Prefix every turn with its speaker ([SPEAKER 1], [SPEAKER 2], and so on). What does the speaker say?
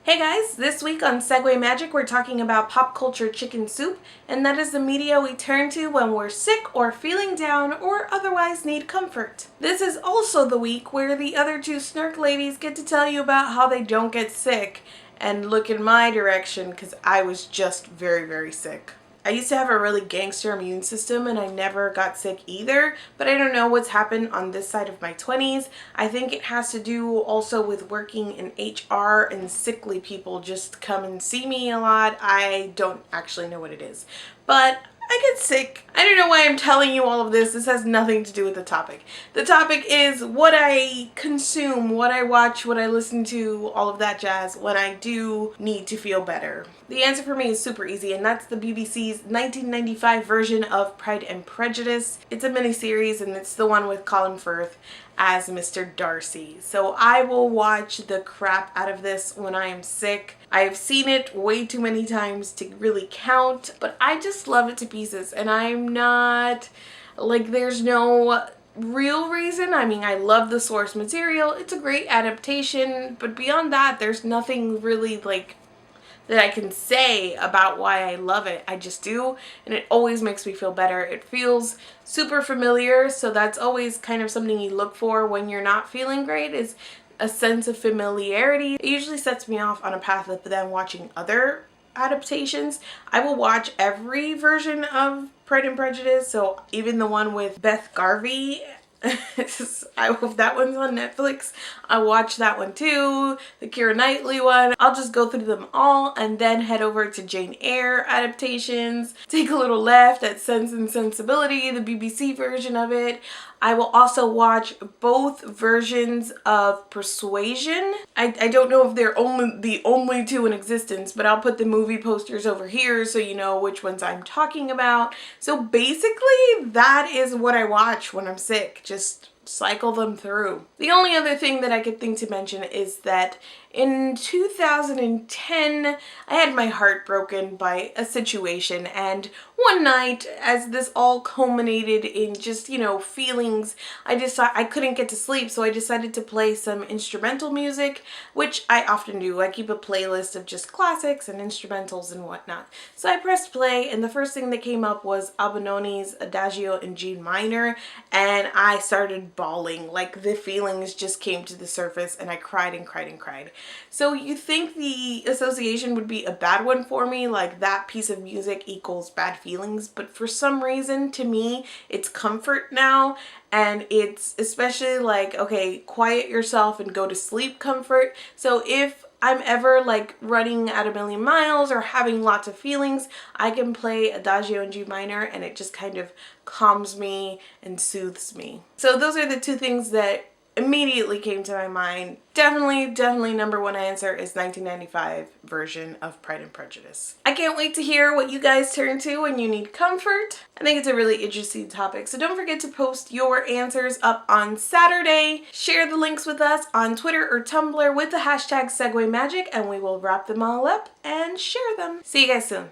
[SPEAKER 1] Hey guys, this week on Segway Magic we're talking about pop culture chicken soup, and that is the media we turn to when we're sick or feeling down or otherwise need comfort. This is also the week where the other two Snark ladies get to tell you about how they don't get sick and look in my direction because I was just very sick. I used to have a really gangster immune system and I never got sick either, but I don't know what's happened on this side of my 20s. I think it has to do also with working in HR and sickly people just come and see me a lot. I don't actually know what it is, but I get sick. I don't know why I'm telling you all of this. This has nothing to do with the topic. The topic is what I consume, what I watch, what I listen to, all of that jazz when I do need to feel better. The answer for me is super easy, and that's the BBC's 1995 version of Pride and Prejudice. It's a miniseries and it's the one with Colin Firth as Mr. Darcy. So I will watch the crap out of this when I am sick. I have seen it way too many times to really count, but I just love it to pieces, and I'm not, like, there's no real reason. I mean, I love the source material. It's a great adaptation, but beyond that, there's nothing really, like, that I can say about why I love it. I just do, and it always makes me feel better. It feels super familiar, so that's always kind of something you look for when you're not feeling great, is a sense of familiarity. It usually sets me off on a path of then watching other adaptations. I will watch every version of Pride and Prejudice, so even the one with Beth Garvey, I hope that one's on Netflix. I watch that one too. The Keira Knightley one. I'll just go through them all and then head over to Jane Eyre adaptations. Take a little left at Sense and Sensibility, the BBC version of it. I will also watch both versions of Persuasion. I don't know if they're the only two in existence, but I'll put the movie posters over here so you know which ones I'm talking about. So basically, that is what I watch when I'm sick. Just cycle them through. The only other thing that I could think to mention is that in 2010, I had my heart broken by a situation, and one night, as this all culminated in just, you know, feelings, I couldn't get to sleep, so I decided to play some instrumental music, which I often do. I keep a playlist of just classics and instrumentals and whatnot. So I pressed play, and the first thing that came up was Albinoni's Adagio in G minor, and I started bawling. Like, the feelings just came to the surface, and I cried and cried and cried. So you think the association would be a bad one for me, like that piece of music equals bad feelings, but for some reason, to me, it's comfort now, and it's especially like, okay, quiet yourself and go to sleep comfort. So if I'm ever like running at a million miles or having lots of feelings, I can play Adagio in G minor and it just kind of calms me and soothes me. So those are the two things that immediately came to my mind. Definitely number one answer is 1995 version of Pride and Prejudice. I can't wait to hear what you guys turn to when you need comfort. I think it's a really interesting topic, so don't forget to post your answers up on Saturday. Share the links with us on Twitter or Tumblr with the hashtag SegwayMagic, and we will wrap them all up and share them. See you guys soon.